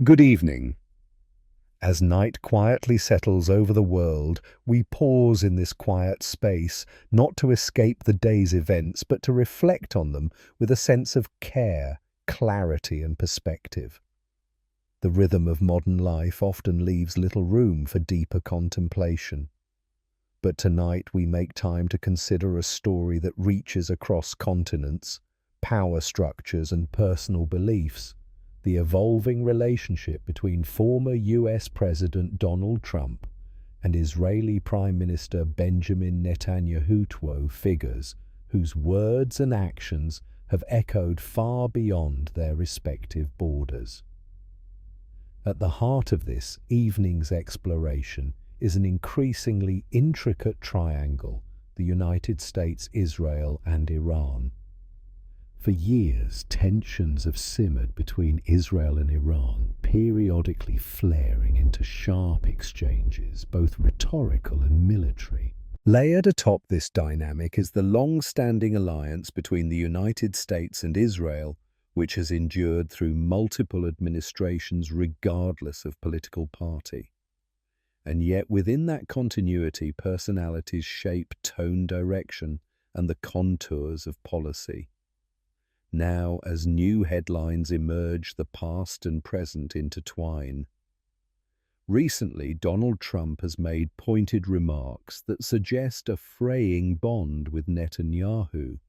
Good evening. As night quietly settles over the world, we pause in this quiet space, not to escape the day's events, but to reflect on them with a sense of care, clarity, and perspective. The rhythm of modern life often leaves little room for deeper contemplation. But tonight we make time to consider a story that reaches across continents, power structures, and personal beliefs. The evolving relationship between former US President Donald Trump and Israeli Prime Minister Benjamin Netanyahu, figures whose words and actions have echoed far beyond their respective borders. At the heart of this evening's exploration is an increasingly intricate triangle: the United States, Israel, and Iran. For years, tensions have simmered between Israel and Iran, periodically flaring into sharp exchanges, both rhetorical and military. Layered atop this dynamic is the long-standing alliance between the United States and Israel, which has endured through multiple administrations regardless of political party. And yet within that continuity, personalities shape tone, direction, and the contours of policy. Now, as new headlines emerge, the past and present intertwine. Recently, Donald Trump has made pointed remarks that suggest a fraying bond with Netanyahu.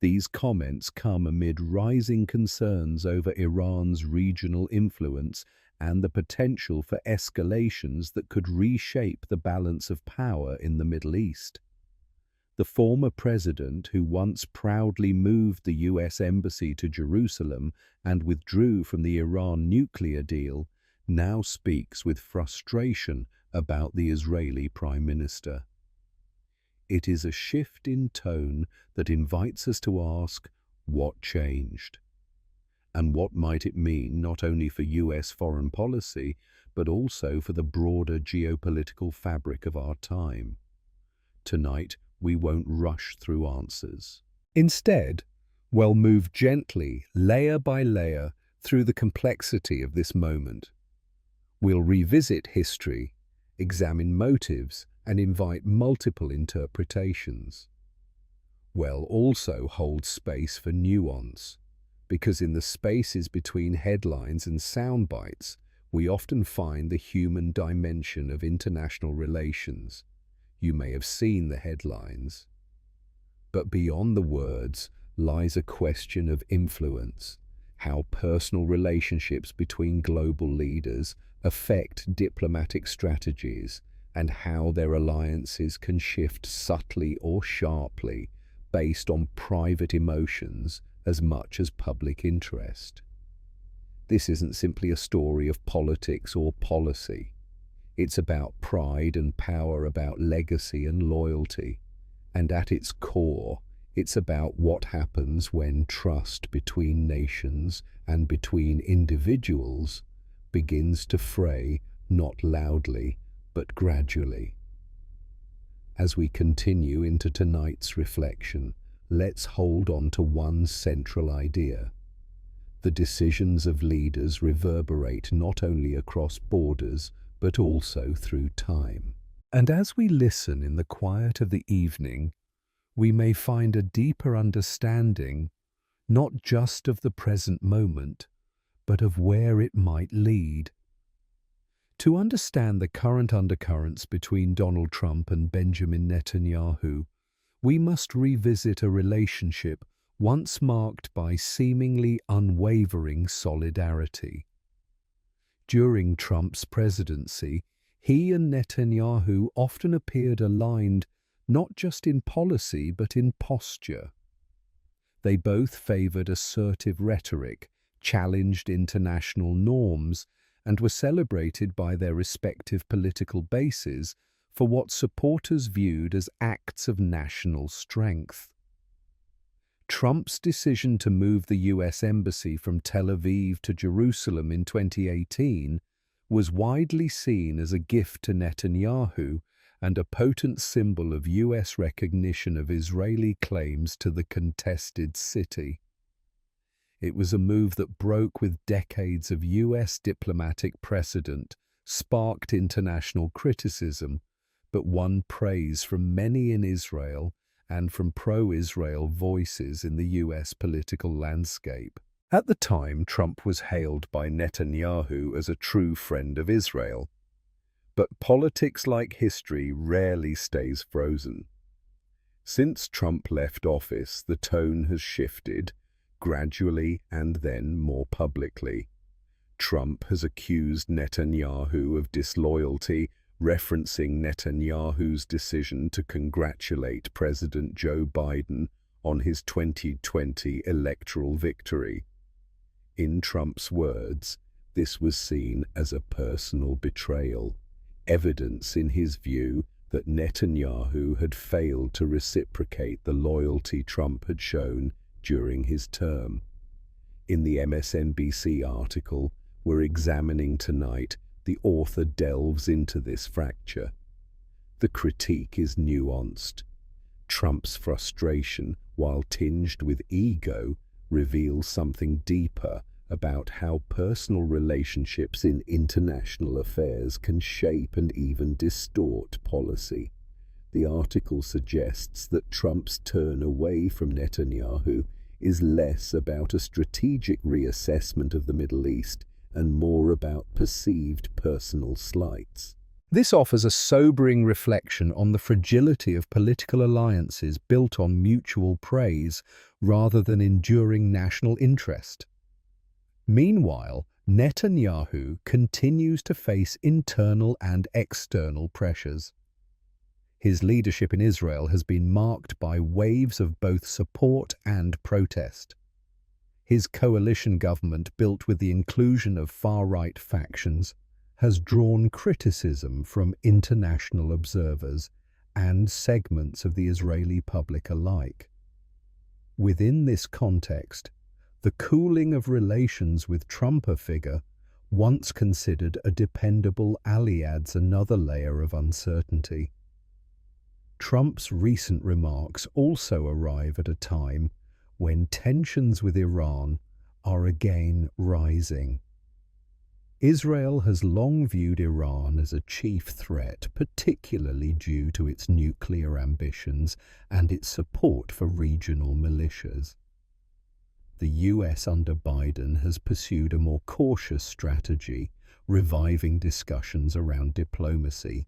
These comments come amid rising concerns over Iran's regional influence and the potential for escalations that could reshape the balance of power in the Middle East. The former president, who once proudly moved the US embassy to Jerusalem and withdrew from the Iran nuclear deal, now speaks with frustration about the Israeli prime minister. It is a shift in tone that invites us to ask, what changed? And what might it mean not only for US foreign policy, but also for the broader geopolitical fabric of our time? Tonight, we won't rush through answers. Instead, we'll move gently, layer by layer, through the complexity of this moment. We'll revisit history, examine motives, and invite multiple interpretations. We'll also hold space for nuance, because in the spaces between headlines and sound bites, we often find the human dimension of international relations. You may have seen the headlines. But beyond the words lies a question of influence, how personal relationships between global leaders affect diplomatic strategies, and how their alliances can shift subtly or sharply based on private emotions as much as public interest. This isn't simply a story of politics or policy. It's about pride and power, about legacy and loyalty. And at its core, it's about what happens when trust between nations and between individuals begins to fray, not loudly, but gradually. As we continue into tonight's reflection, let's hold on to one central idea. The decisions of leaders reverberate not only across borders, but also through time. And as we listen in the quiet of the evening, we may find a deeper understanding, not just of the present moment, but of where it might lead. To understand the current undercurrents between Donald Trump and Benjamin Netanyahu, we must revisit a relationship once marked by seemingly unwavering solidarity. During Trump's presidency, he and Netanyahu often appeared aligned not just in policy but in posture. They both favored assertive rhetoric, challenged international norms, and were celebrated by their respective political bases for what supporters viewed as acts of national strength. Trump's decision to move the US embassy from Tel Aviv to Jerusalem in 2018 was widely seen as a gift to Netanyahu and a potent symbol of US recognition of Israeli claims to the contested city. It was a move that broke with decades of US diplomatic precedent, sparked international criticism, but won praise from many in Israel and from pro-Israel voices in the US political landscape. At the time, Trump was hailed by Netanyahu as a true friend of Israel. But politics, like history, rarely stays frozen. Since Trump left office, the tone has shifted, gradually and then more publicly. Trump has accused Netanyahu of disloyalty, referencing Netanyahu's decision to congratulate President Joe Biden on his 2020 electoral victory. In Trump's words, this was seen as a personal betrayal, evidence in his view that Netanyahu had failed to reciprocate the loyalty Trump had shown during his term. In the MSNBC article we're examining tonight, the author delves into this fracture. The critique is nuanced. Trump's frustration, while tinged with ego, reveals something deeper about how personal relationships in international affairs can shape and even distort policy. The article suggests that Trump's turn away from Netanyahu is less about a strategic reassessment of the Middle East and more about perceived personal slights. This offers a sobering reflection on the fragility of political alliances built on mutual praise rather than enduring national interest. Meanwhile, Netanyahu continues to face internal and external pressures. His leadership in Israel has been marked by waves of both support and protest. His coalition government, built with the inclusion of far-right factions, has drawn criticism from international observers and segments of the Israeli public alike. Within this context, the cooling of relations with Trump, a figure once considered a dependable ally, adds another layer of uncertainty. Trump's recent remarks also arrive at a time when tensions with Iran are again rising. Israel has long viewed Iran as a chief threat, particularly due to its nuclear ambitions and its support for regional militias. The US under Biden has pursued a more cautious strategy, reviving discussions around diplomacy,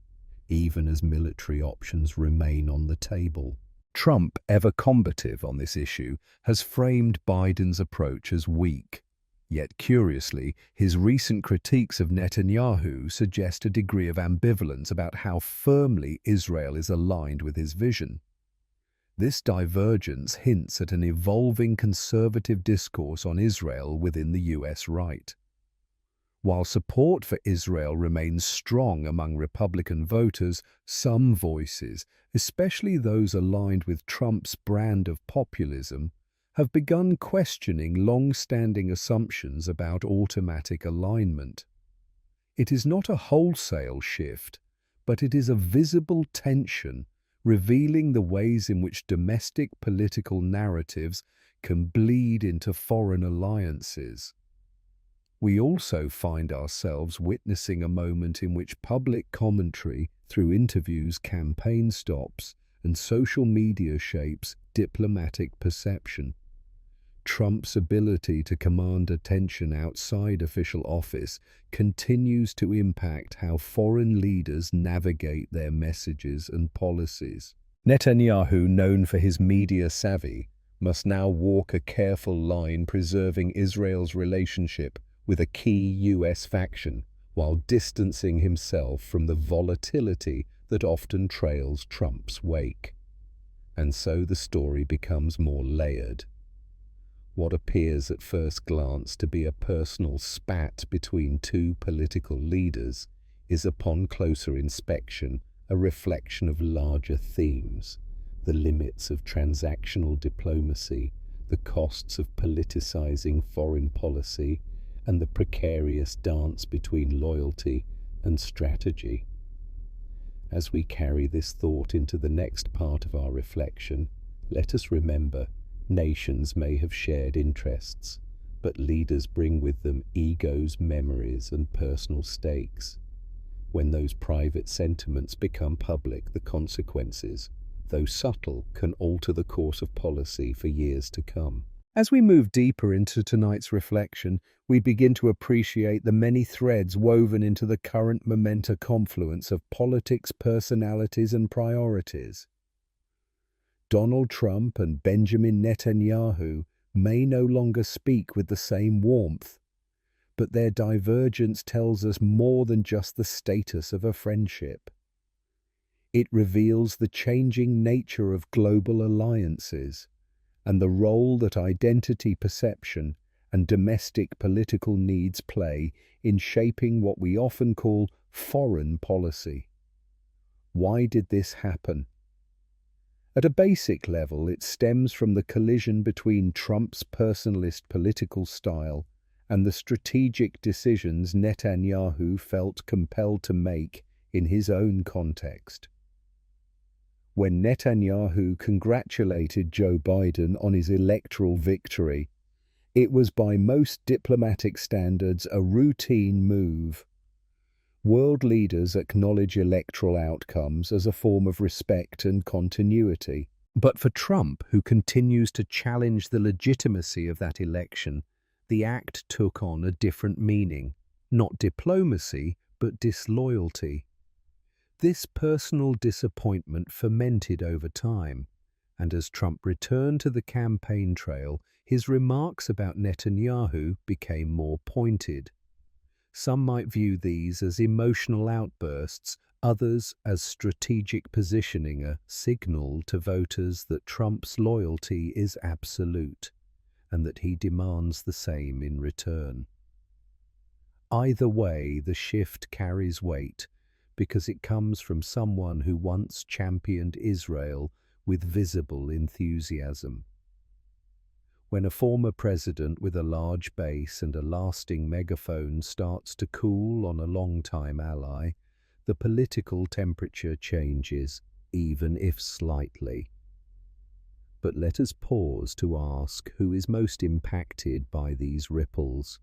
even as military options remain on the table. Trump, ever combative on this issue, has framed Biden's approach as weak. Yet curiously, his recent critiques of Netanyahu suggest a degree of ambivalence about how firmly Israel is aligned with his vision. This divergence hints at an evolving conservative discourse on Israel within the US right. While support for Israel remains strong among Republican voters, some voices, especially those aligned with Trump's brand of populism, have begun questioning long-standing assumptions about automatic alignment. It is not a wholesale shift, but it is a visible tension, revealing the ways in which domestic political narratives can bleed into foreign alliances. We also find ourselves witnessing a moment in which public commentary through interviews, campaign stops, and social media shapes diplomatic perception. Trump's ability to command attention outside official office continues to impact how foreign leaders navigate their messages and policies. Netanyahu, known for his media savvy, must now walk a careful line preserving Israel's relationship with a key US faction, while distancing himself from the volatility that often trails Trump's wake. And so the story becomes more layered. What appears at first glance to be a personal spat between two political leaders is, upon closer inspection, a reflection of larger themes: the limits of transactional diplomacy, the costs of politicizing foreign policy, and the precarious dance between loyalty and strategy. As we carry this thought into the next part of our reflection, let us remember, nations may have shared interests, But leaders bring with them egos, memories, and personal stakes. When those private sentiments become public, the consequences, though subtle, can alter the course of policy for years to come. As we move deeper into tonight's reflection, we begin to appreciate the many threads woven into the current momentous confluence of politics, personalities, and priorities. Donald Trump and Benjamin Netanyahu may no longer speak with the same warmth, but their divergence tells us more than just the status of a friendship. It reveals the changing nature of global alliances and the role that identity perception and domestic political needs play in shaping what we often call foreign policy. Why did this happen? At a basic level, it stems from the collision between Trump's personalist political style and the strategic decisions Netanyahu felt compelled to make in his own context. When Netanyahu congratulated Joe Biden on his electoral victory, it was by most diplomatic standards a routine move. World leaders acknowledge electoral outcomes as a form of respect and continuity. But for Trump, who continues to challenge the legitimacy of that election, the act took on a different meaning. Not diplomacy, but disloyalty. This personal disappointment fermented over time, and as Trump returned to the campaign trail, his remarks about Netanyahu became more pointed. Some might view these as emotional outbursts, others as strategic positioning, a signal to voters that Trump's loyalty is absolute, and that he demands the same in return. Either way, the shift carries weight, because it comes from someone who once championed Israel with visible enthusiasm. When a former president with a large base and a lasting megaphone starts to cool on a longtime ally, the political temperature changes, even if slightly. But let us pause to ask who is most impacted by these ripples.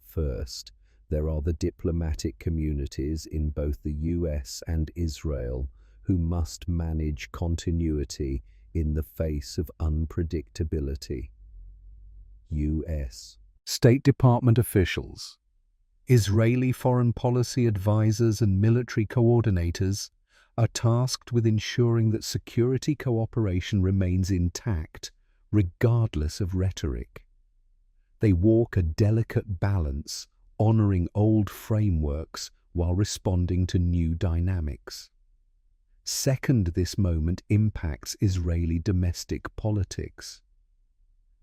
First, there are the diplomatic communities in both the US and Israel who must manage continuity in the face of unpredictability. US State Department officials, Israeli foreign policy advisors and military coordinators are tasked with ensuring that security cooperation remains intact, regardless of rhetoric. They walk a delicate balance, honoring old frameworks while responding to new dynamics. Second, this moment impacts Israeli domestic politics.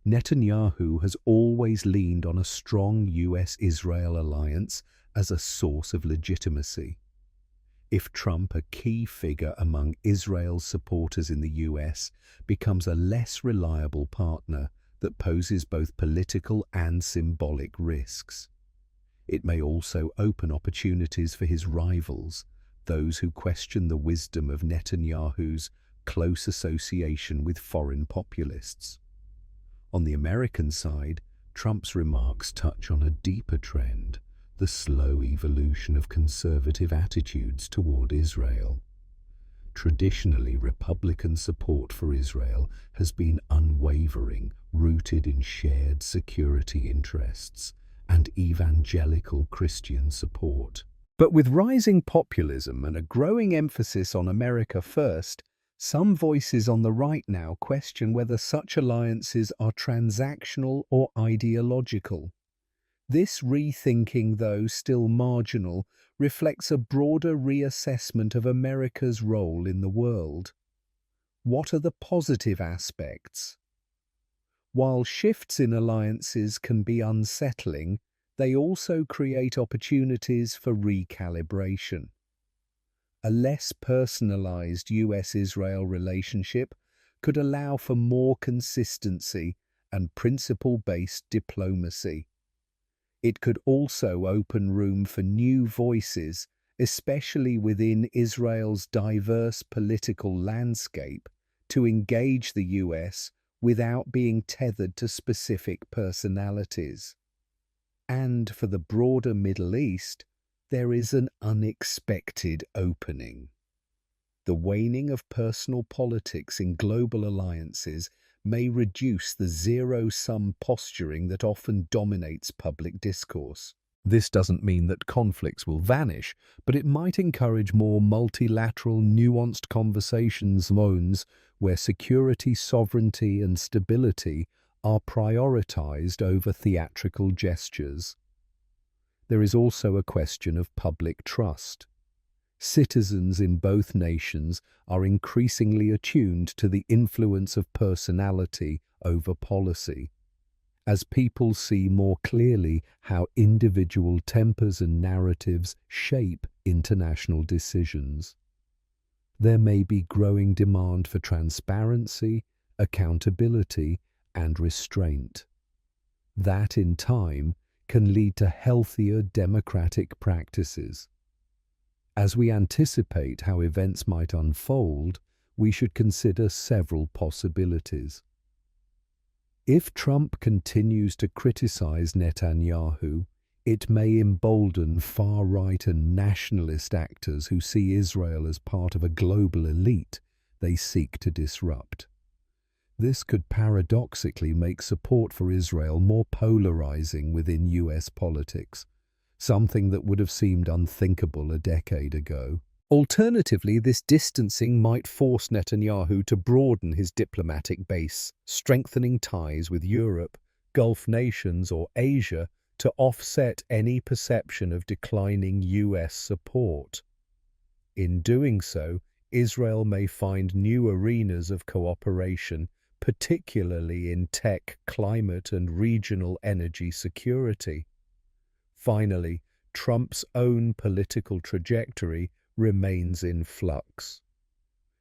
Netanyahu has always leaned on a strong US-Israel alliance as a source of legitimacy. If Trump, a key figure among Israel's supporters in the US, becomes a less reliable partner that poses both political and symbolic risks. It may also open opportunities for his rivals, those who question the wisdom of Netanyahu's close association with foreign populists. On the American side, Trump's remarks touch on a deeper trend, the slow evolution of conservative attitudes toward Israel. Traditionally, Republican support for Israel has been unwavering, rooted in shared security interests and evangelical Christian support. But with rising populism and a growing emphasis on America first, some voices on the right now question whether such alliances are transactional or ideological. This rethinking, though still marginal, reflects a broader reassessment of America's role in the world. What are the positive aspects? While shifts in alliances can be unsettling, they also create opportunities for recalibration. A less personalized US-Israel relationship could allow for more consistency and principle-based diplomacy. It could also open room for new voices, especially within Israel's diverse political landscape, to engage the US without being tethered to specific personalities. And for the broader Middle East, there is an unexpected opening. The waning of personal politics in global alliances may reduce the zero-sum posturing that often dominates public discourse. This doesn't mean that conflicts will vanish, but it might encourage more multilateral, nuanced conversations zones where security, sovereignty, and stability are prioritized over theatrical gestures. There is also a question of public trust. Citizens in both nations are increasingly attuned to the influence of personality over policy, as people see more clearly how individual tempers and narratives shape international decisions. There may be growing demand for transparency, accountability, and restraint. That, in time, can lead to healthier democratic practices. As we anticipate how events might unfold, we should consider several possibilities. If Trump continues to criticize Netanyahu, it may embolden far-right and nationalist actors who see Israel as part of a global elite they seek to disrupt. This could paradoxically make support for Israel more polarizing within US politics, something that would have seemed unthinkable a decade ago. Alternatively, this distancing might force Netanyahu to broaden his diplomatic base, strengthening ties with Europe, Gulf nations, or Asia to offset any perception of declining US support. In doing so, Israel may find new arenas of cooperation, particularly in tech, climate, and regional energy security. Finally, Trump's own political trajectory remains in flux.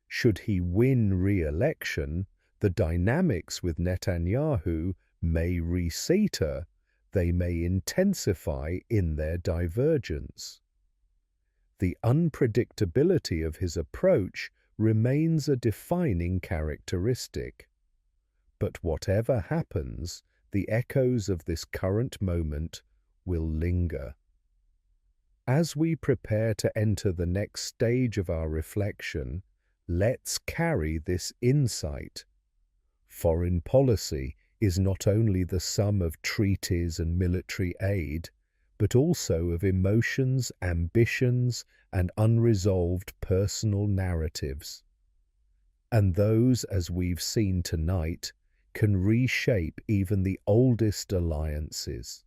Should he win re-election, the dynamics with Netanyahu may recenter, they may intensify in their divergence. The unpredictability of his approach remains a defining characteristic. But whatever happens, the echoes of this current moment will linger. As we prepare to enter the next stage of our reflection, let's carry this insight. Foreign policy is not only the sum of treaties and military aid, but also of emotions, ambitions, and unresolved personal narratives. And those, as we've seen tonight, can reshape even the oldest alliances.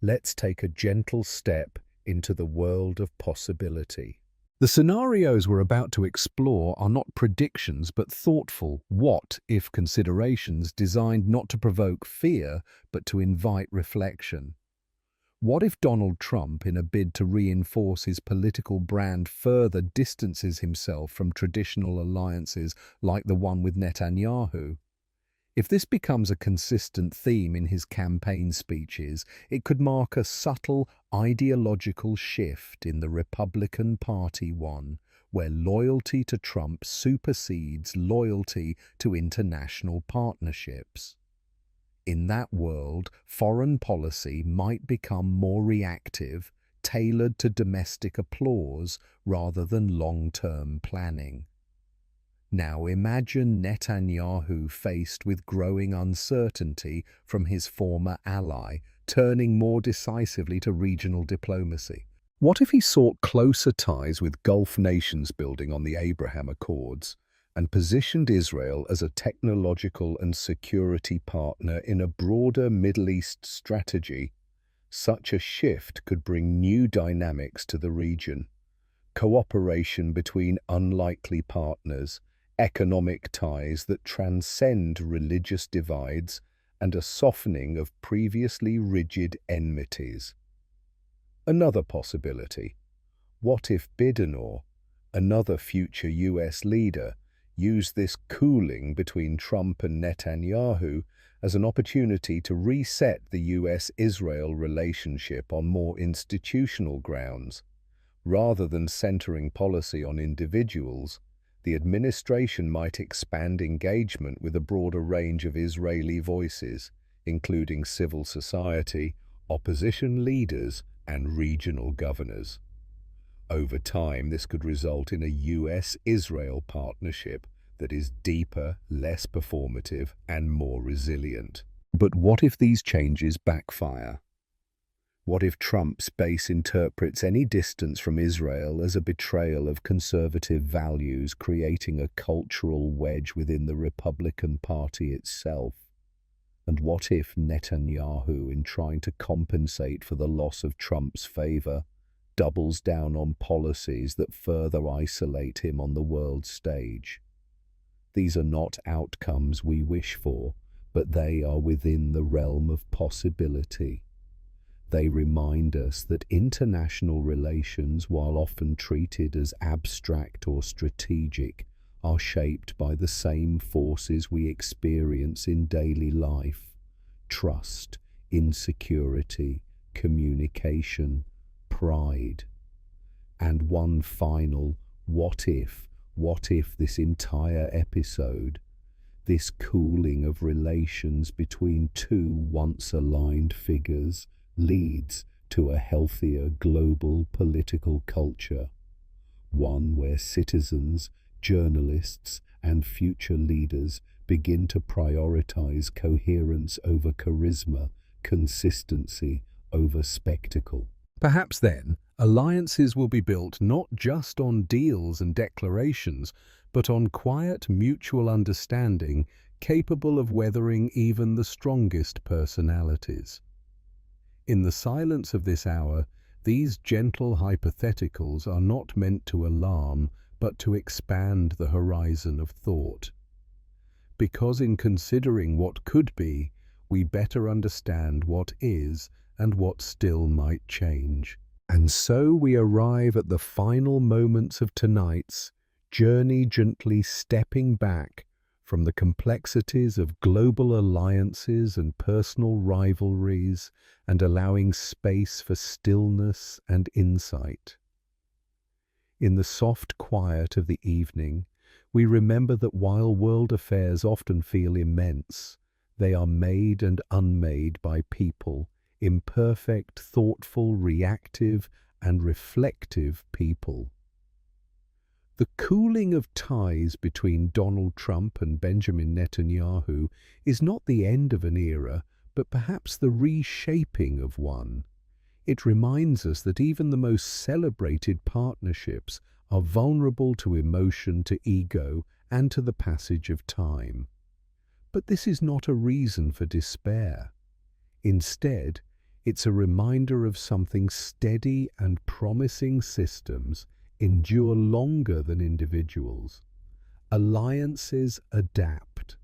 Let's take a gentle step into the world of possibility. The scenarios we're about to explore are not predictions but thoughtful what-if considerations designed not to provoke fear but to invite reflection. What if Donald Trump, in a bid to reinforce his political brand, further distances himself from traditional alliances like the one with Netanyahu? If this becomes a consistent theme in his campaign speeches, it could mark a subtle ideological shift in the Republican Party where loyalty to Trump supersedes loyalty to international partnerships. In that world, foreign policy might become more reactive, tailored to domestic applause rather than long-term planning. Now imagine Netanyahu faced with growing uncertainty from his former ally, turning more decisively to regional diplomacy. What if he sought closer ties with Gulf nations building on the Abraham Accords and positioned Israel as a technological and security partner in a broader Middle East strategy? Such a shift could bring new dynamics to the region. Cooperation between unlikely partners, economic ties that transcend religious divides, and a softening of previously rigid enmities. Another possibility. What if Biden, another future US leader, used this cooling between Trump and Netanyahu as an opportunity to reset the US-Israel relationship on more institutional grounds? Rather than centering policy on individuals, The administration might expand engagement with a broader range of Israeli voices, including civil society, opposition leaders, and regional governors. Over time, this could result in a US-Israel partnership that is deeper, less performative, and more resilient. But what if these changes backfire? What if Trump's base interprets any distance from Israel as a betrayal of conservative values, creating a cultural wedge within the Republican Party itself? And what if Netanyahu, in trying to compensate for the loss of Trump's favor, doubles down on policies that further isolate him on the world stage? These are not outcomes we wish for, but they are within the realm of possibility. They remind us that international relations, while often treated as abstract or strategic, are shaped by the same forces we experience in daily life: trust, insecurity, communication, pride. And one final what if this entire episode, this cooling of relations between two once aligned figures, leads to a healthier global political culture, one where citizens, journalists, and future leaders begin to prioritize coherence over charisma, consistency over spectacle. Perhaps then, alliances will be built not just on deals and declarations, but on quiet mutual understanding capable of weathering even the strongest personalities. In the silence of this hour, these gentle hypotheticals are not meant to alarm, but to expand the horizon of thought. Because in considering what could be, we better understand what is and what still might change. And so we arrive at the final moments of tonight's journey, gently stepping back from the complexities of global alliances and personal rivalries, and allowing space for stillness and insight. In the soft quiet of the evening, we remember that while world affairs often feel immense, they are made and unmade by people, imperfect, thoughtful, reactive, and reflective people. The cooling of ties between Donald Trump and Benjamin Netanyahu is not the end of an era, but perhaps the reshaping of one. It reminds us that even the most celebrated partnerships are vulnerable to emotion, to ego, and to the passage of time. But this is not a reason for despair. Instead, it's a reminder of something steady and promising. Systems endure longer than individuals. Alliances adapt,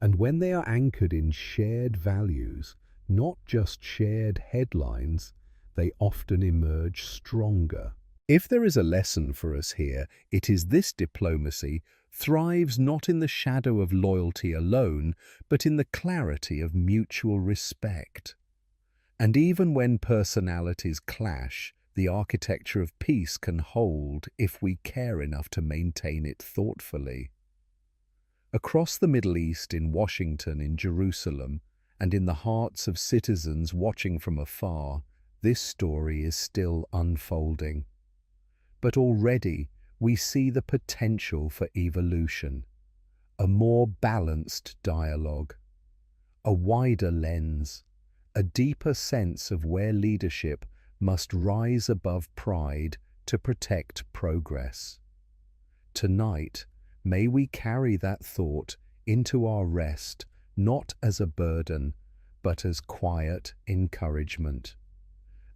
and when they are anchored in shared values, not just shared headlines, they often emerge stronger. If there is a lesson for us here, it is this: diplomacy thrives not in the shadow of loyalty alone, but in the clarity of mutual respect. And even when personalities clash, the architecture of peace can hold if we care enough to maintain it thoughtfully. Across the Middle East, in Washington, in Jerusalem, and in the hearts of citizens watching from afar, this story is still unfolding. But already we see the potential for evolution, a more balanced dialogue, a wider lens, a deeper sense of where leadership must rise above pride to protect progress. Tonight, may we carry that thought into our rest, not as a burden, but as quiet encouragement.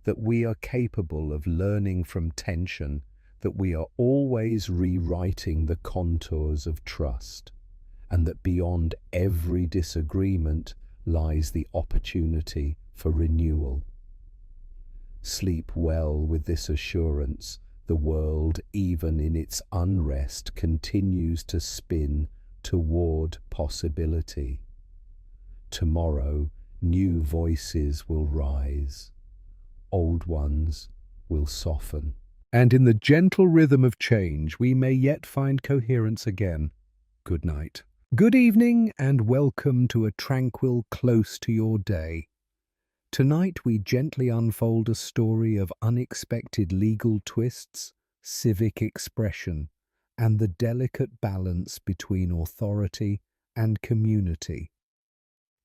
That we are capable of learning from tension, that we are always rewriting the contours of trust, and that beyond every disagreement lies the opportunity for renewal. Sleep well with this assurance: the world, even in its unrest, continues to spin toward possibility. Tomorrow, new voices will rise. Old ones will soften. and in the gentle rhythm of change we may yet find coherence again. Good night. Good evening, and welcome to a tranquil close to your day. Tonight we gently unfold a story of unexpected legal twists, civic expression, and the delicate balance between authority and community.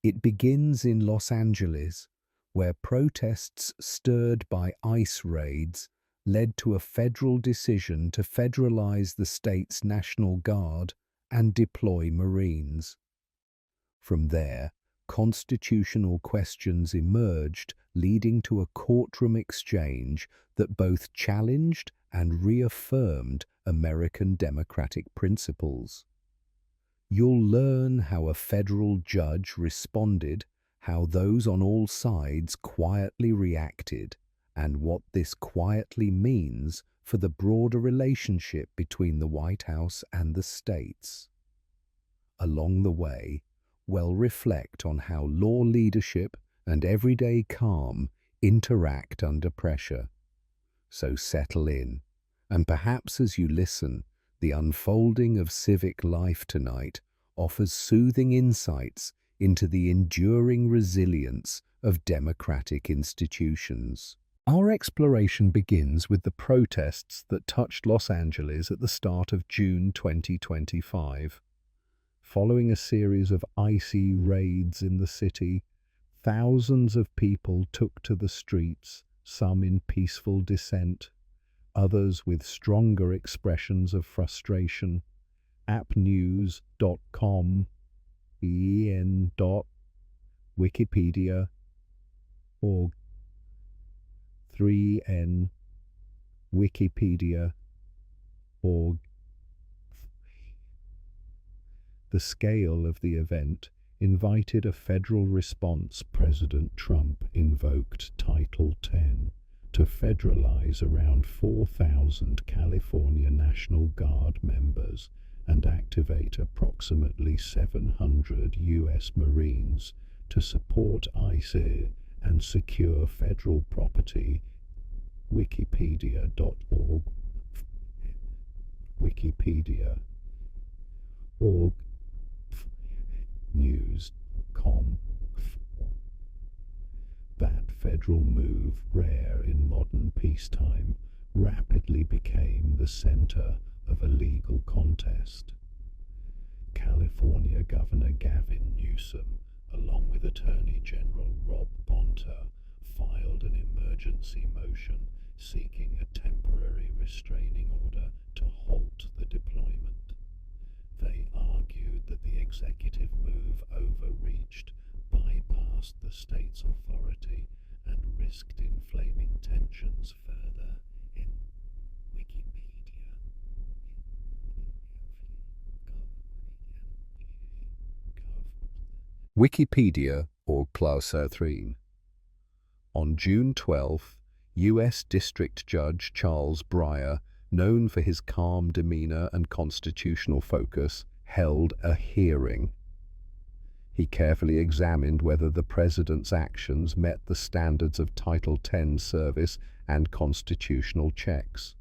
It begins in Los Angeles, where protests stirred by ICE raids led to a federal decision to federalize the state's National Guard and deploy Marines. From there, constitutional questions emerged, leading to a courtroom exchange that both challenged and reaffirmed American democratic principles. You'll learn how a federal judge responded, how those on all sides quietly reacted, and what this quietly means for the broader relationship between the White House and the states. Along the way, we'll reflect on how law leadership and everyday calm interact under pressure. So settle in, and perhaps as you listen, the unfolding of civic life tonight offers soothing insights into the enduring resilience of democratic institutions. Our exploration begins with the protests that touched Los Angeles at the start of June 2025. Following a series of icy raids in the city, thousands of people took to the streets, some in peaceful dissent, others with stronger expressions of frustration. appnews.com, Wikipedia, org, 3N, Wikipedia, org. The scale of the event invited a federal response. President Trump invoked Title 10 to federalize around 4,000 California National Guard members and activate approximately 700 U.S. Marines to support ICE and secure federal property. Wikipedia.org. Wikipedia. Org. News.com. That federal move, rare in modern peacetime, rapidly became the center of a legal contest. California Governor Gavin Newsom, along with Attorney General Rob Bonta, filed an emergency motion seeking a temporary restraining order to halt the deployment. They argued that the executive move overreached, bypassed the state's authority, and risked inflaming tensions further. In Wikipedia. Wikipedia or +3. On June 12th, U.S. District Judge Charles Breyer, known for his calm demeanor and constitutional focus, held a hearing. He carefully examined whether the president's actions met the standards of Title 10 service and constitutional checks.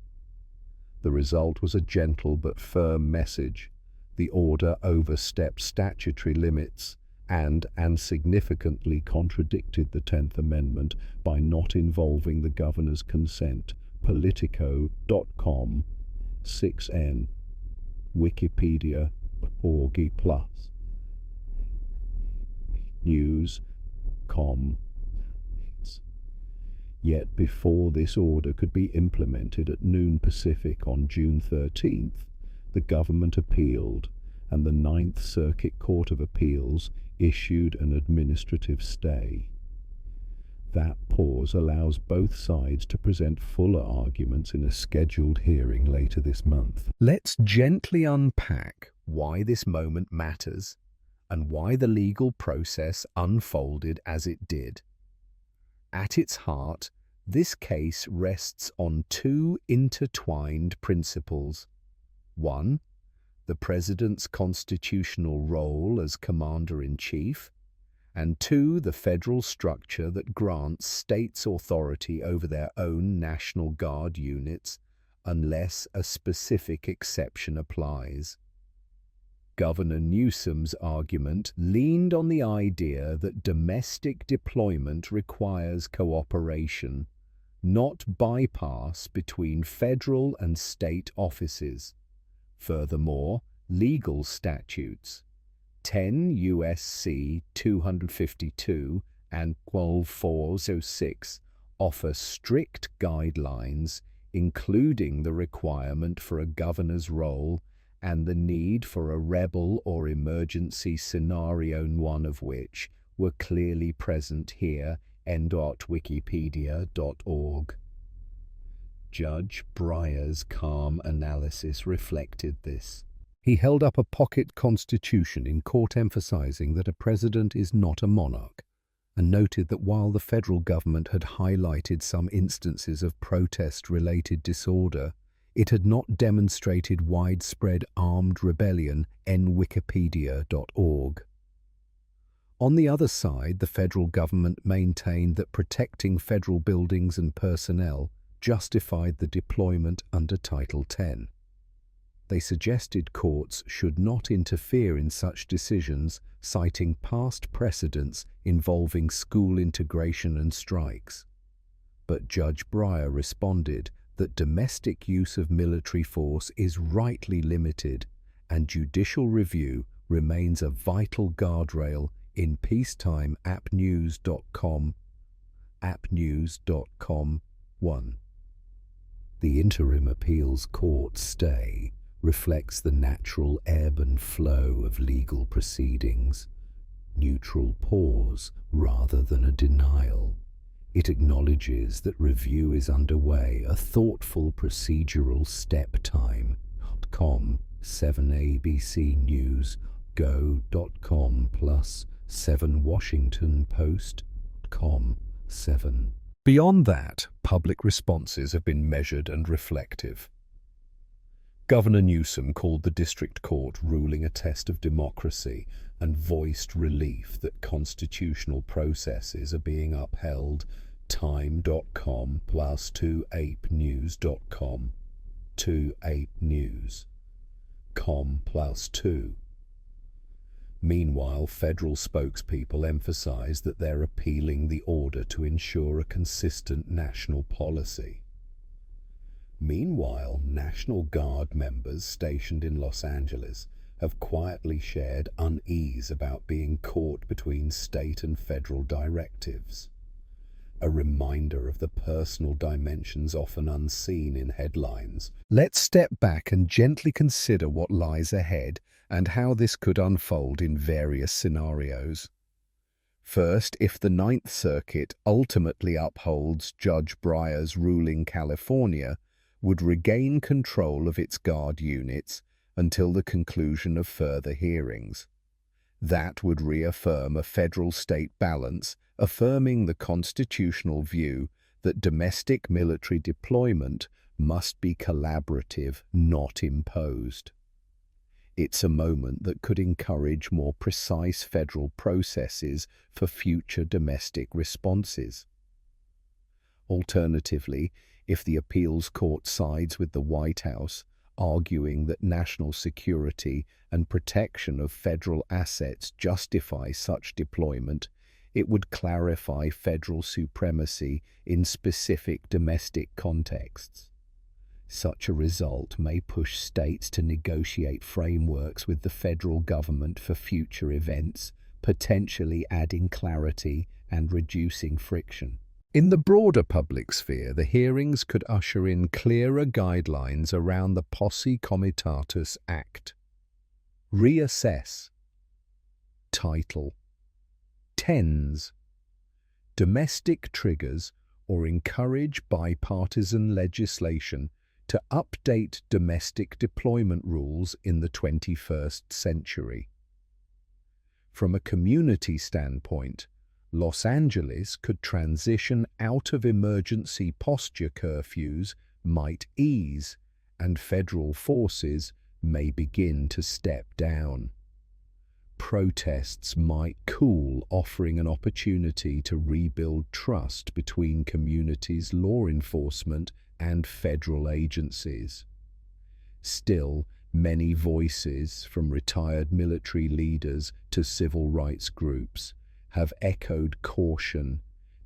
The result was a gentle but firm message. The order overstepped statutory limits and significantly contradicted the 10th Amendment by not involving the governor's consent. Politico.com, 6N, Wikipedia, org+, News.com. Yet before this order could be implemented at noon Pacific on June 13th, the government appealed, and the Ninth Circuit Court of Appeals issued an administrative stay. That pause allows both sides to present fuller arguments in a scheduled hearing later this month. Let's gently unpack why this moment matters and why the legal process unfolded as it did. At its heart, this case rests on two intertwined principles. One, the president's constitutional role as commander-in-chief, and two, the federal structure that grants states authority over their own National Guard units unless a specific exception applies. Governor Newsom's argument leaned on the idea that domestic deployment requires cooperation, not bypass between federal and state offices. Furthermore, legal statutes 10 U.S.C. 252 and 12406 offer strict guidelines, including the requirement for a governor's role and the need for a rebel or emergency scenario, one of which were clearly present here. Wikipedia.org. Judge Breyer's calm analysis reflected this. He held up a pocket constitution in court, emphasizing that a president is not a monarch, and noted that while the federal government had highlighted some instances of protest-related disorder, it had not demonstrated widespread armed rebellion. Wikipedia.org. On the other side, the federal government maintained that protecting federal buildings and personnel justified the deployment under Title 10. They suggested courts should not interfere in such decisions, citing past precedents involving school integration and strikes. But Judge Breyer responded that domestic use of military force is rightly limited, and judicial review remains a vital guardrail. In peacetime, appnews.com. 1. The interim appeals court stay reflects the natural ebb and flow of legal proceedings, neutral pause rather than a denial. It acknowledges that review is underway, a thoughtful procedural step time. 7ABC News, go.com plus 7 Washington Post.com 7. Beyond that, public responses have been measured and reflective. Governor Newsom called the district court ruling a test of democracy and voiced relief that constitutional processes are being upheld. Time.com plus 28news.com 28news.com plus 2. Meanwhile, federal spokespeople emphasize that they're appealing the order to ensure a consistent national policy. Meanwhile, National Guard members stationed in Los Angeles have quietly shared unease about being caught between state and federal directives. A reminder of the personal dimensions often unseen in headlines. Let's step back and gently consider what lies ahead and how this could unfold in various scenarios. First, if the Ninth Circuit ultimately upholds Judge Breyer's ruling, California would regain control of its guard units until the conclusion of further hearings. That would reaffirm a federal-state balance, affirming the constitutional view that domestic military deployment must be collaborative, not imposed. It's a moment that could encourage more precise federal processes for future domestic responses. Alternatively, if the appeals court sides with the White House, arguing that national security and protection of federal assets justify such deployment, it would clarify federal supremacy in specific domestic contexts. Such a result may push states to negotiate frameworks with the federal government for future events, potentially adding clarity and reducing friction. In the broader public sphere, the hearings could usher in clearer guidelines around the Posse Comitatus Act. Reassess. Title: Tens. Domestic triggers or encourage bipartisan legislation to update domestic deployment rules in the 21st century. From a community standpoint, Los Angeles could transition out of emergency posture curfews might ease, and federal forces may begin to step down. Protests might cool, offering an opportunity to rebuild trust between communities, law enforcement, and federal agencies. Still, many voices, from retired military leaders to civil rights groups, have echoed caution.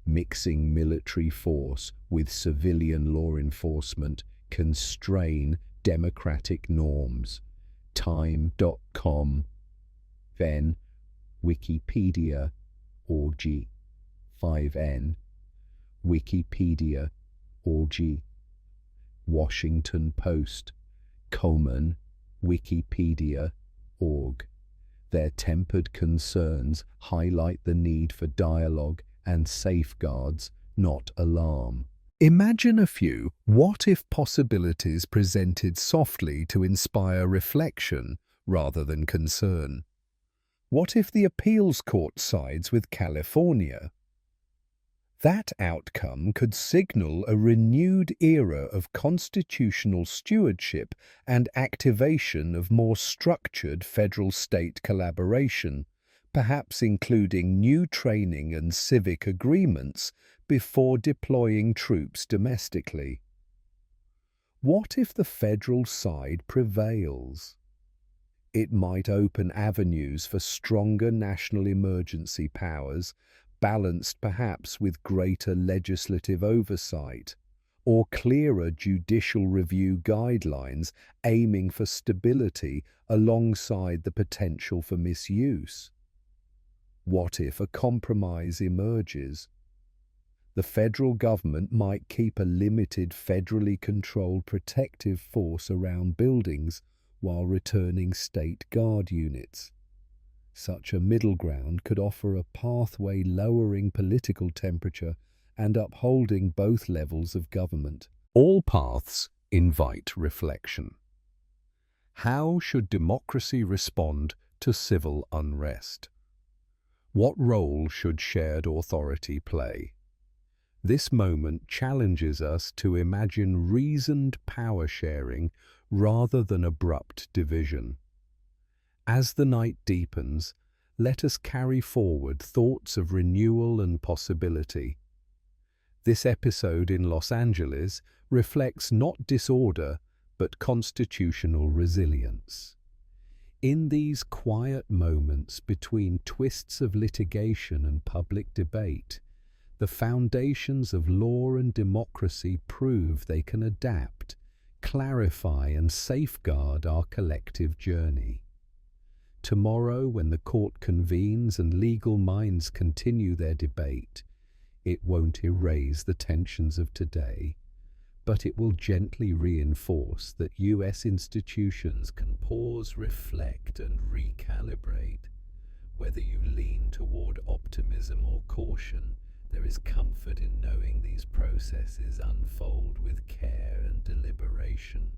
Mixing military force with civilian law enforcement can strain democratic norms. Time.com. Then Wikipedia, org. 5N. Wikipedia, org. Washington Post. Coleman, Wikipedia, org. Their tempered concerns highlight the need for dialogue and safeguards, not alarm. Imagine a few what-if possibilities presented softly to inspire reflection rather than concern. What if the appeals court sides with California? That outcome could signal a renewed era of constitutional stewardship and activation of more structured federal-state collaboration, perhaps including new training and civic agreements before deploying troops domestically. What if the federal side prevails? It might open avenues for stronger national emergency powers, balanced perhaps with greater legislative oversight, or clearer judicial review guidelines aiming for stability alongside the potential for misuse. What if a compromise emerges? The federal government might keep a limited federally controlled protective force around buildings while returning state guard units. Such a middle ground could offer a pathway lowering political temperature and upholding both levels of government. All paths invite reflection. How should democracy respond to civil unrest? What role should shared authority play? This moment challenges us to imagine reasoned power sharing rather than abrupt division. As the night deepens, let us carry forward thoughts of renewal and possibility. This episode in Los Angeles reflects not disorder, but constitutional resilience. In these quiet moments between twists of litigation and public debate, the foundations of law and democracy prove they can adapt, clarify, and safeguard our collective journey. Tomorrow, when the court convenes and legal minds continue their debate, it won't erase the tensions of today, but it will gently reinforce that U.S. institutions can pause, reflect, and recalibrate. Whether you lean toward optimism or caution, there is comfort in knowing these processes unfold with care and deliberation.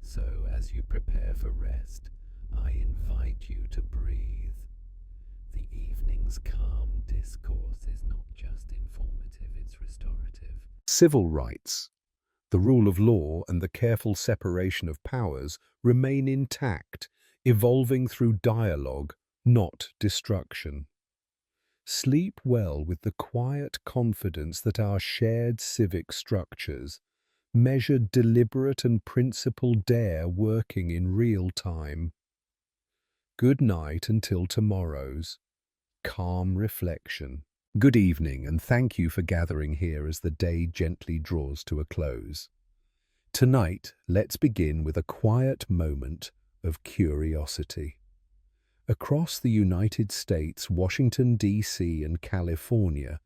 So, as you prepare for rest, I invite you to breathe. The evening's calm discourse is not just informative, it's restorative. Civil rights, the rule of law, and the careful separation of powers remain intact, evolving through dialogue, not destruction. Sleep well with the quiet confidence that our shared civic structures, measured, deliberate, and principled, dare working in real time. Good night until tomorrow's calm reflection. Good evening, and thank you for gathering here as the day gently draws to a close. Tonight, let's begin with a quiet moment of curiosity. Across the United States, Washington, D.C., and California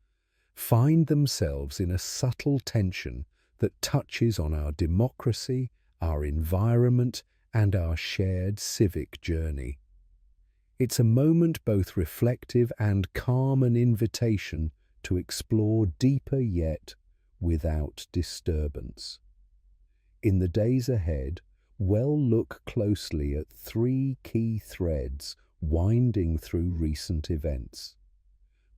find themselves in a subtle tension that touches on our democracy, our environment, and our shared civic journey. It's a moment both reflective and calm, an invitation to explore deeper yet without disturbance. In the days ahead, we'll look closely at three key threads winding through recent events.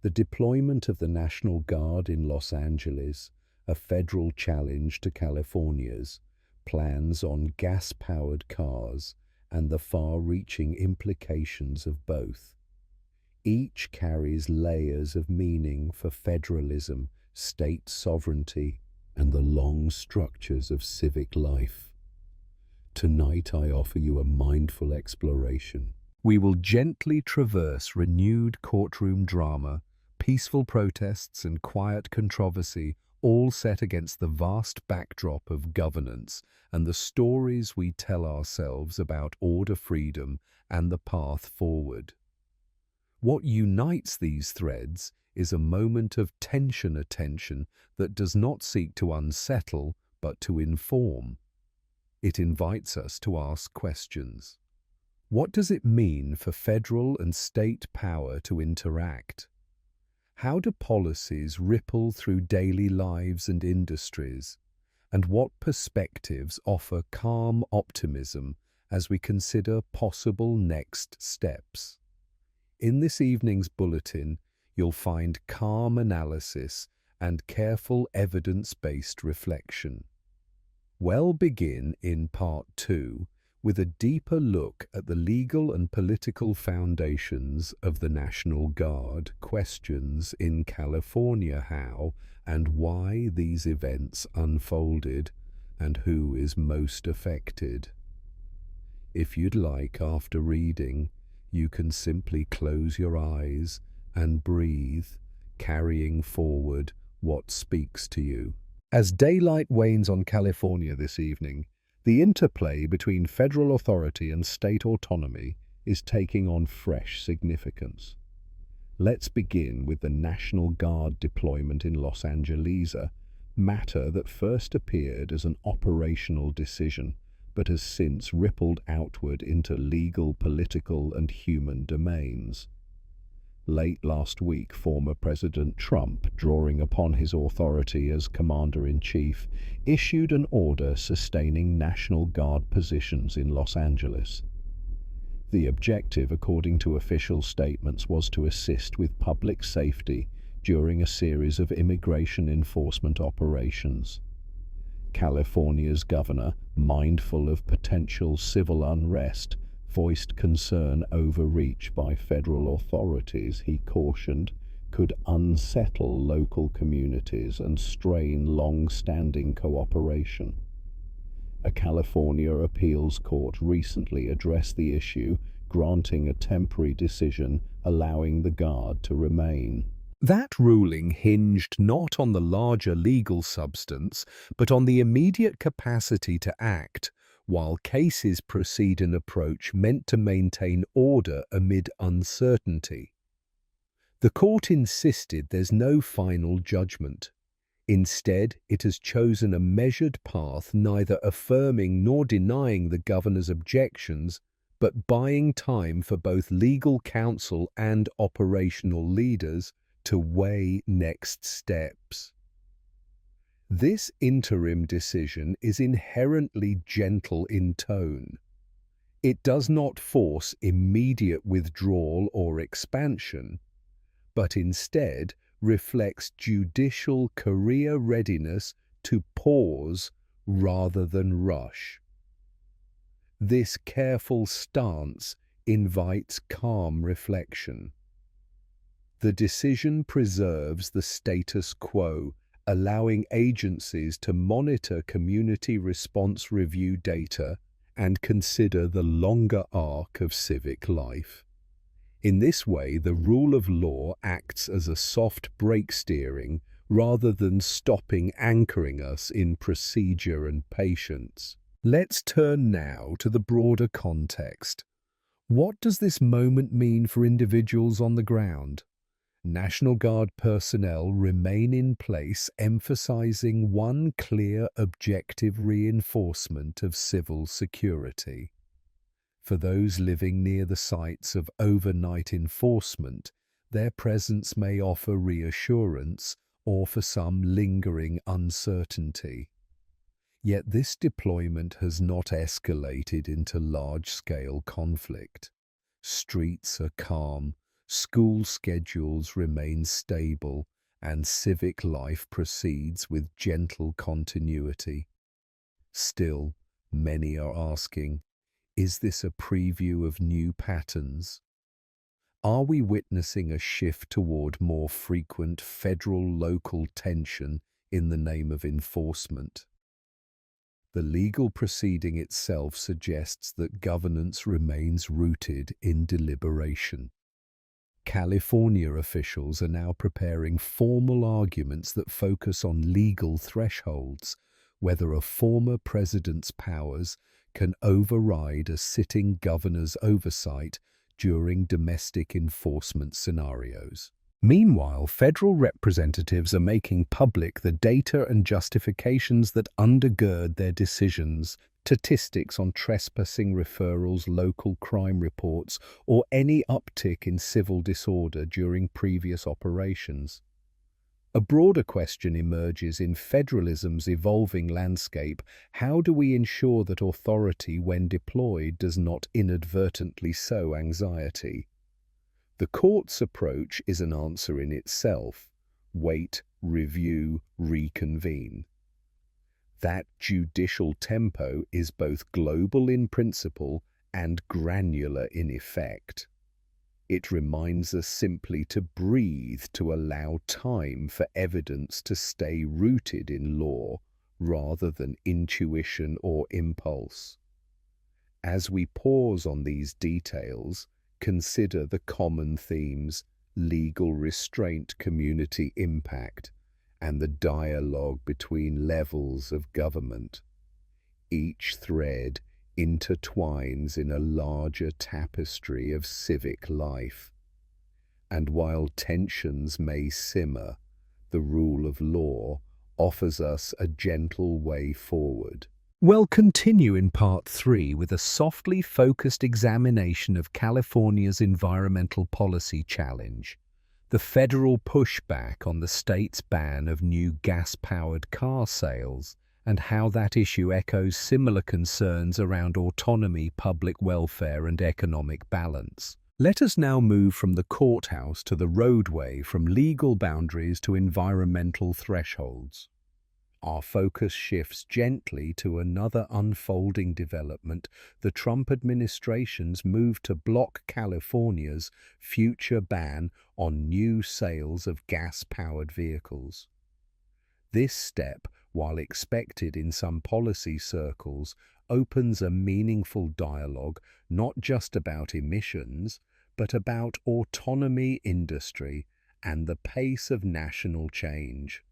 The deployment of the National Guard in Los Angeles, a federal challenge to California's plans on gas-powered cars, and the far-reaching implications of both. Each carries layers of meaning for federalism, state sovereignty, and the long structures of civic life. Tonight I offer you a mindful exploration. We will gently traverse renewed courtroom drama, peaceful protests and quiet controversy, all set against the vast backdrop of governance and the stories we tell ourselves about order, freedom, and the path forward. What unites these threads is a moment of tension attention that does not seek to unsettle but to inform. It invites us to ask questions. What does it mean for federal and state power to interact? How do policies ripple through daily lives and industries? And what perspectives offer calm optimism as we consider possible next steps? In this evening's bulletin, you'll find calm analysis and careful evidence-based reflection. We'll begin in part 2 with a deeper look at the legal and political foundations of the National Guard, questions in California how and why these events unfolded, and who is most affected. If you'd like, after reading, you can simply close your eyes and breathe, carrying forward what speaks to you. As daylight wanes on California this evening, the interplay between federal authority and state autonomy is taking on fresh significance. Let's begin with the National Guard deployment in Los Angeles, a matter that first appeared as an operational decision, but has since rippled outward into legal, political, and human domains. Late last week, former President Trump, drawing upon his authority as Commander-in-Chief, issued an order sustaining National Guard positions in Los Angeles. The objective, according to official statements, was to assist with public safety during a series of immigration enforcement operations. California's governor, mindful of potential civil unrest, voiced concern overreach by federal authorities, he cautioned, could unsettle local communities and strain long-standing cooperation. A California appeals court recently addressed the issue, granting a temporary decision allowing the Guard to remain. That ruling hinged not on the larger legal substance, but on the immediate capacity to act, while cases proceed an approach meant to maintain order amid uncertainty. The court insisted there's no final judgment. Instead, it has chosen a measured path, neither affirming nor denying the governor's objections, but buying time for both legal counsel and operational leaders to weigh next steps. This interim decision is inherently gentle in tone. It does not force immediate withdrawal or expansion, but instead reflects judicial career readiness to pause rather than rush. This careful stance invites calm reflection. The decision preserves the status quo, allowing agencies to monitor community response review data and consider the longer arc of civic life. In this way, the rule of law acts as a soft brake steering rather than anchoring us in procedure and patience. Let's turn now to the broader context. What does this moment mean for individuals on the ground? National Guard personnel remain in place, emphasizing one clear objective: reinforcement of civil security. For those living near the sites of overnight enforcement, their presence may offer reassurance, or for some lingering uncertainty. Yet this deployment has not escalated into large-scale conflict. Streets are calm, school schedules remain stable, and civic life proceeds with gentle continuity. Still, many are asking, is this a preview of new patterns? Are we witnessing a shift toward more frequent federal-local tension in the name of enforcement. The legal proceeding itself suggests that governance remains rooted in deliberation. California officials are now preparing formal arguments that focus on legal thresholds, whether a former president's powers can override a sitting governor's oversight during domestic enforcement scenarios. Meanwhile, federal representatives are making public the data and justifications that undergird their decisions, statistics on trespassing referrals, local crime reports, or any uptick in civil disorder during previous operations. A broader question emerges in federalism's evolving landscape. How do we ensure that authority, when deployed, does not inadvertently sow anxiety? The court's approach is an answer in itself: wait, review, reconvene. That judicial tempo is both global in principle and granular in effect. It reminds us simply to breathe, to allow time for evidence to stay rooted in law rather than intuition or impulse. As we pause on these details, consider the common themes: legal restraint, community impact, and the dialogue between levels of government. Each thread intertwines in a larger tapestry of civic life. And while tensions may simmer, the rule of law offers us a gentle way forward. We'll continue in Part 3 with a softly focused examination of California's environmental policy challenge, the federal pushback on the state's ban of new gas-powered car sales, and how that issue echoes similar concerns around autonomy, public welfare, and economic balance. Let us now move from the courthouse to the roadway, from legal boundaries to environmental thresholds. Our focus shifts gently to another unfolding development: the Trump administration's move to block California's future ban on new sales of gas-powered vehicles. This step, while expected in some policy circles, opens a meaningful dialogue not just about emissions, but about autonomy, industry, and the pace of national change.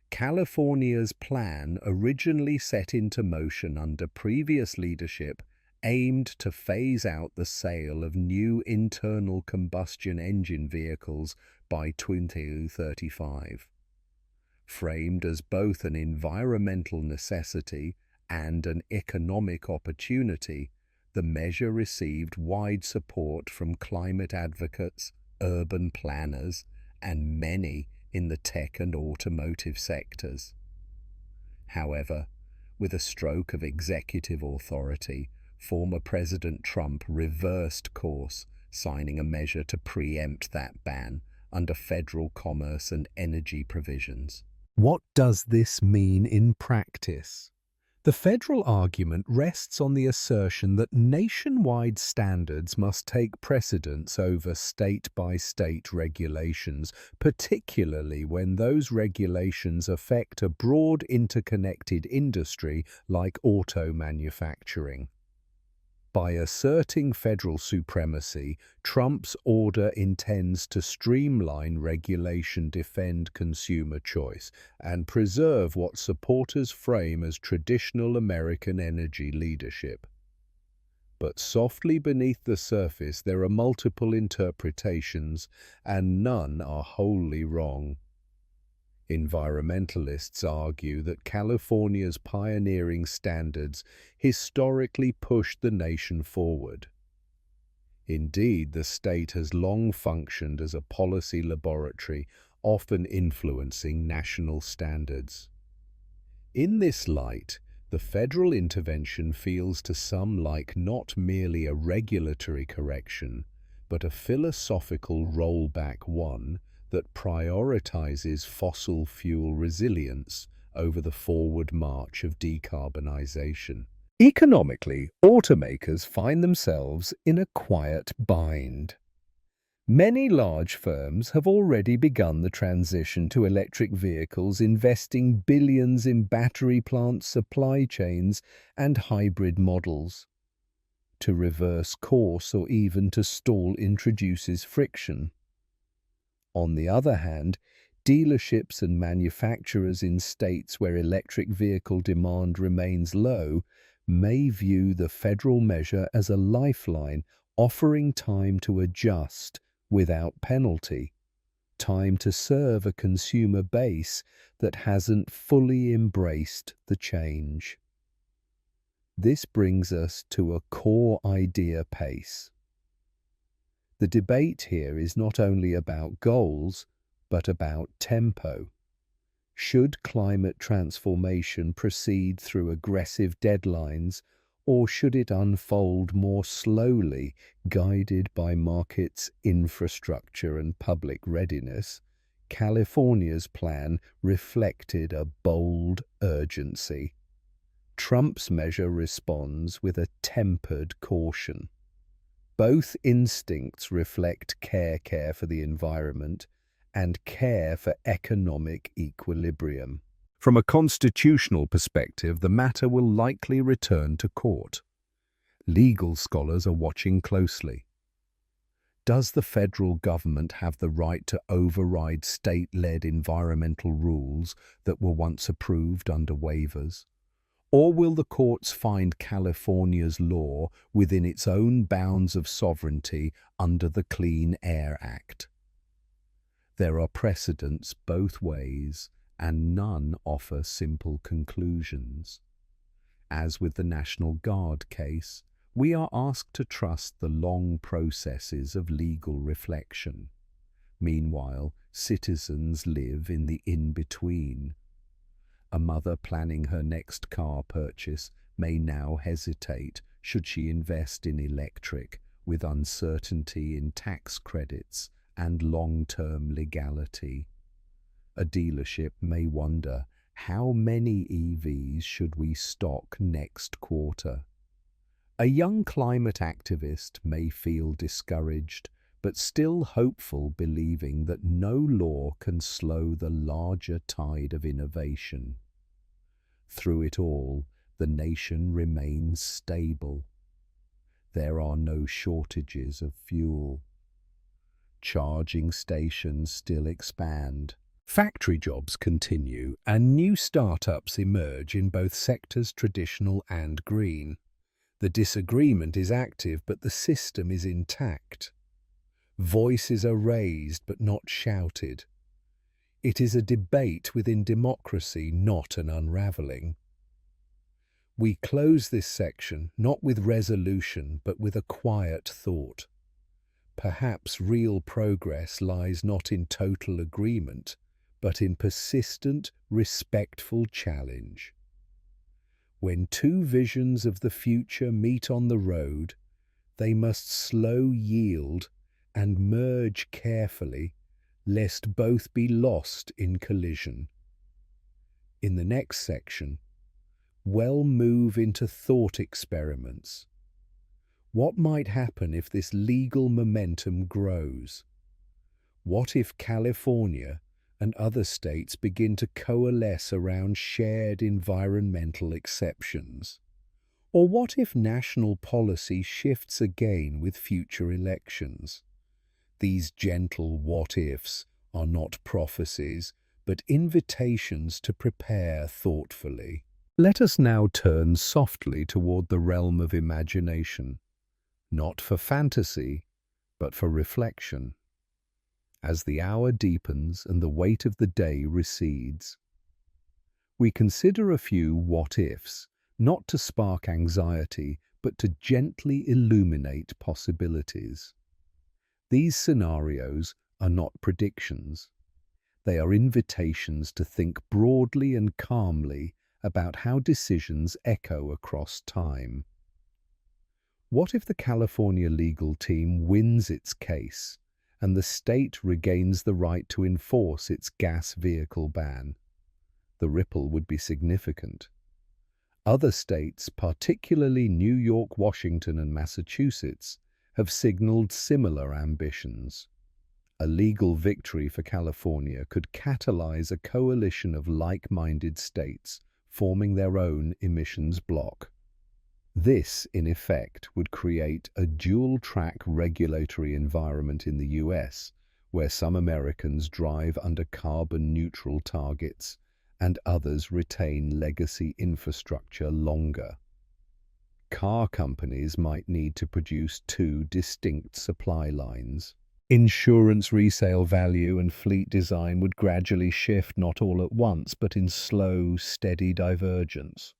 California's plan, originally set into motion under previous leadership, aimed to phase out the sale of new internal combustion engine vehicles by 2035. Framed as both an environmental necessity and an economic opportunity, the measure received wide support from climate advocates, urban planners, and many in the tech and automotive sectors. However, with a stroke of executive authority, former President Trump reversed course, signing a measure to preempt that ban under federal commerce and energy provisions. What does this mean in practice? The federal argument rests on the assertion that nationwide standards must take precedence over state-by-state regulations, particularly when those regulations affect a broad interconnected industry like auto manufacturing. By asserting federal supremacy, Trump's order intends to streamline regulation, defend consumer choice, and preserve what supporters frame as traditional American energy leadership. But softly beneath the surface, there are multiple interpretations, and none are wholly wrong. Environmentalists argue that California's pioneering standards historically pushed the nation forward. Indeed, the state has long functioned as a policy laboratory, often influencing national standards. In this light, the federal intervention feels to some like not merely a regulatory correction, but a philosophical rollback, one that prioritizes fossil fuel resilience over the forward march of decarbonization. Economically, automakers find themselves in a quiet bind. Many large firms have already begun the transition to electric vehicles, investing billions in battery plants, supply chains, and hybrid models. To reverse course or even to stall introduces friction. On the other hand, dealerships and manufacturers in states where electric vehicle demand remains low may view the federal measure as a lifeline, offering time to adjust without penalty, time to serve a consumer base that hasn't fully embraced the change. This brings us to a core idea pace. The debate here is not only about goals, but about tempo. Should climate transformation proceed through aggressive deadlines, or should it unfold more slowly, guided by markets, infrastructure, and public readiness? California's plan reflected a bold urgency. Trump's measure responds with a tempered caution. Both instincts reflect care for the environment and care for economic equilibrium. From a constitutional perspective, the matter will likely return to court. Legal scholars are watching closely. Does the federal government have the right to override state-led environmental rules that were once approved under waivers? Or will the courts find California's law within its own bounds of sovereignty under the Clean Air Act? There are precedents both ways, and none offer simple conclusions. As with the National Guard case, we are asked to trust the long processes of legal reflection. Meanwhile, citizens live in the in-between. A mother planning her next car purchase may now hesitate should she invest in electric, with uncertainty in tax credits and long-term legality. A dealership may wonder, how many EVs should we stock next quarter? A young climate activist may feel discouraged, but still hopeful, believing that no law can slow the larger tide of innovation. Through it all, the nation remains stable. There are no shortages of fuel. Charging stations still expand. Factory jobs continue, and new startups emerge in both sectors, traditional and green. The disagreement is active, but the system is intact. Voices are raised but not shouted. It is a debate within democracy, not an unraveling. We close this section not with resolution but with a quiet thought. Perhaps real progress lies not in total agreement, but in persistent, respectful challenge. When two visions of the future meet on the road, they must slow yield and merge carefully, lest both be lost in collision. In the next section, we'll move into thought experiments. What might happen if this legal momentum grows? What if California and other states begin to coalesce around shared environmental exceptions? Or what if national policy shifts again with future elections? These gentle what-ifs are not prophecies, but invitations to prepare thoughtfully. Let us now turn softly toward the realm of imagination, not for fantasy, but for reflection. As the hour deepens and the weight of the day recedes, we consider a few what-ifs, not to spark anxiety, but to gently illuminate possibilities. These scenarios are not predictions. They are invitations to think broadly and calmly about how decisions echo across time. What if the California legal team wins its case and the state regains the right to enforce its gas vehicle ban? The ripple would be significant. Other states, particularly New York, Washington, and Massachusetts, have signaled similar ambitions. A legal victory for California could catalyze a coalition of like-minded states, forming their own emissions bloc. This, in effect, would create a dual-track regulatory environment in the US, where some Americans drive under carbon-neutral targets and others retain legacy infrastructure longer. Car companies might need to produce two distinct supply lines. Insurance resale value and fleet design would gradually shift, not all at once, but in slow, steady divergence.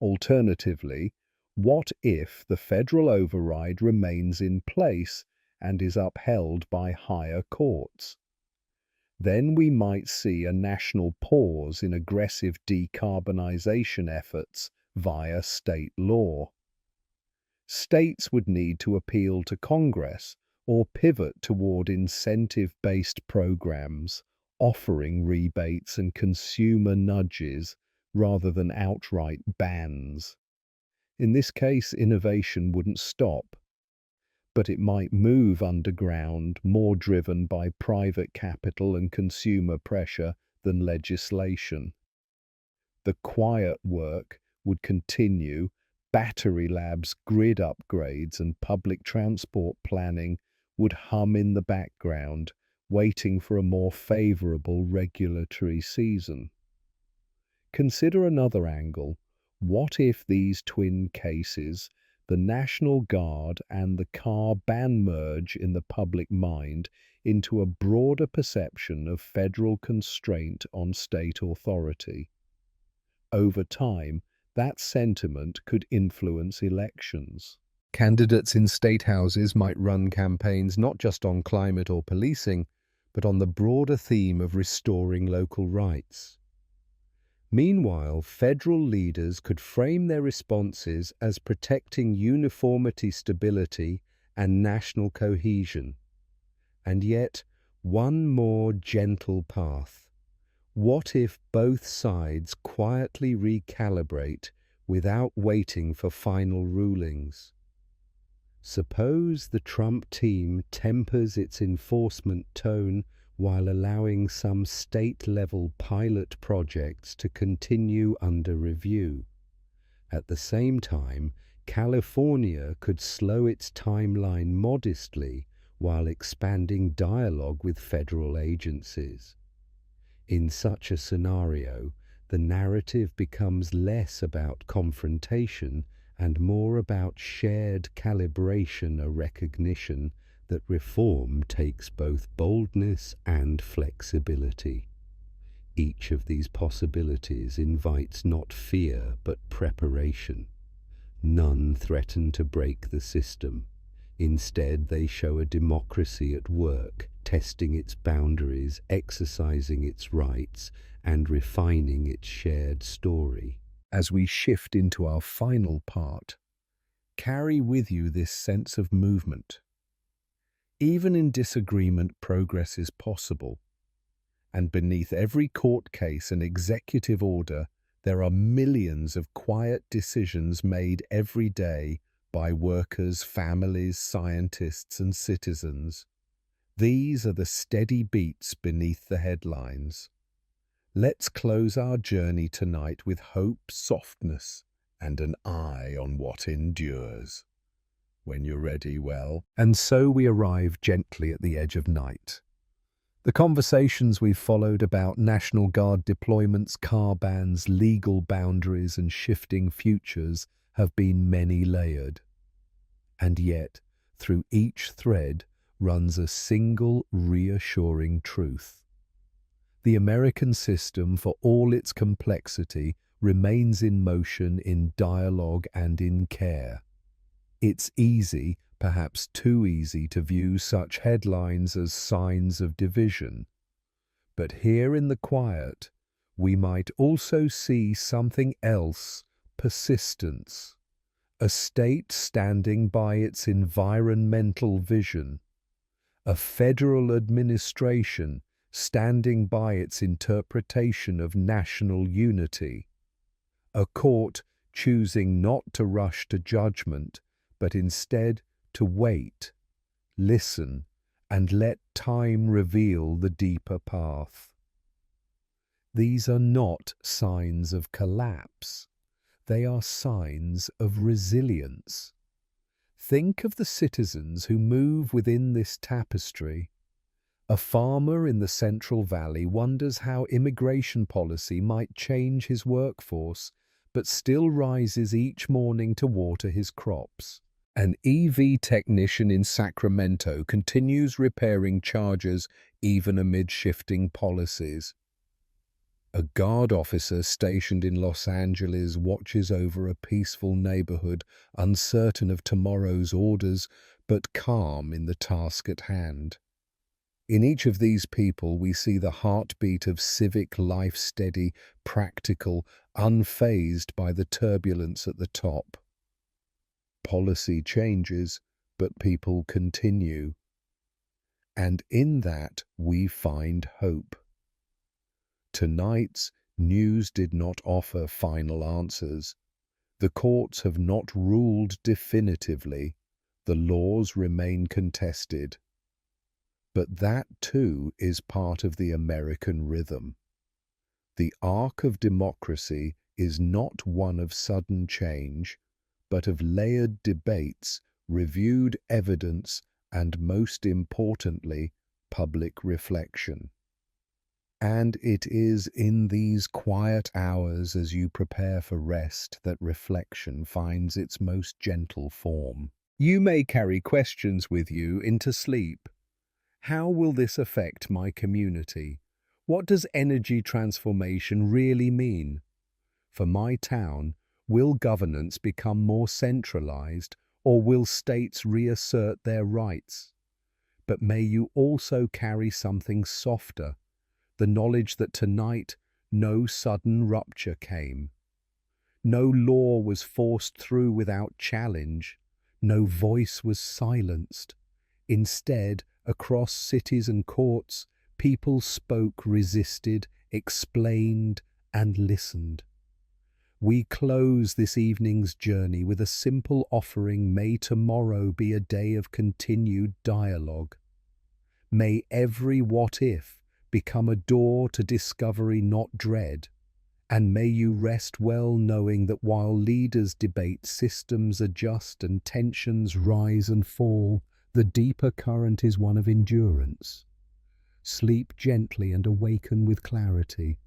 Alternatively, what if the federal override remains in place and is upheld by higher courts? Then we might see a national pause in aggressive decarbonization efforts via state law. States would need to appeal to Congress or pivot toward incentive-based programs, offering rebates and consumer nudges rather than outright bans. In this case, innovation wouldn't stop, but it might move underground, more driven by private capital and consumer pressure than legislation. The quiet work would continue. Battery labs, grid upgrades, and public transport planning would hum in the background, waiting for a more favorable regulatory season. Consider another angle. What if these twin cases, the National Guard and the car ban, merge in the public mind into a broader perception of federal constraint on state authority? Over time, that sentiment could influence elections. Candidates in state houses might run campaigns not just on climate or policing, but on the broader theme of restoring local rights. Meanwhile, federal leaders could frame their responses as protecting uniformity, stability, and national cohesion. And yet, one more gentle path. What if both sides quietly recalibrate without waiting for final rulings? Suppose the Trump team tempers its enforcement tone while allowing some state-level pilot projects to continue under review. At the same time, California could slow its timeline modestly while expanding dialogue with federal agencies. In such a scenario, the narrative becomes less about confrontation and more about shared calibration, a recognition that reform takes both boldness and flexibility. Each of these possibilities invites not fear but preparation. None threaten to break the system. Instead, they show a democracy at work, testing its boundaries, exercising its rights, and refining its shared story. As we shift into our final part, carry with you this sense of movement. Even in disagreement, progress is possible. And beneath every court case and executive order, there are millions of quiet decisions made every day by workers, families, scientists, and citizens. These are the steady beats beneath the headlines. Let's close our journey tonight with hope, softness, and an eye on what endures. When you're ready, well. And so we arrive gently at the edge of night. The conversations we've followed about National Guard deployments, car bans, legal boundaries, and shifting futures have been many-layered. And yet, through each thread runs a single reassuring truth. The American system, for all its complexity, remains in motion, in dialogue, and in care. It's easy, perhaps too easy, to view such headlines as signs of division. But here in the quiet, we might also see something else: persistence. A state standing by its environmental vision. A federal administration standing by its interpretation of national unity. A court choosing not to rush to judgment, but instead to wait, listen, and let time reveal the deeper path. These are not signs of collapse. They are signs of resilience. Think of the citizens who move within this tapestry. A farmer in the Central Valley wonders how immigration policy might change his workforce, but still rises each morning to water his crops. An EV technician in Sacramento continues repairing chargers even amid shifting policies. A guard officer stationed in Los Angeles watches over a peaceful neighborhood, uncertain of tomorrow's orders, but calm in the task at hand. In each of these people, we see the heartbeat of civic life, steady, practical, unfazed by the turbulence at the top. Policy changes, but people continue. And in that we find hope. Tonight's news did not offer final answers. The courts have not ruled definitively. The laws remain contested. But that too is part of the American rhythm. The arc of democracy is not one of sudden change, but of layered debates, reviewed evidence, and most importantly, public reflection. And it is in these quiet hours as you prepare for rest that reflection finds its most gentle form. You may carry questions with you into sleep. How will this affect my community? What does energy transformation really mean? For my town, will governance become more centralized, or will states reassert their rights? But may you also carry something softer, the knowledge that tonight no sudden rupture came. No law was forced through without challenge. No voice was silenced. Instead, across cities and courts, people spoke, resisted, explained, and listened. We close this evening's journey with a simple offering. May tomorrow be a day of continued dialogue. May every what if become a door to discovery, not dread. And may you rest well knowing that while leaders debate, systems adjust, and tensions rise and fall, the deeper current is one of endurance. Sleep gently and awaken with clarity.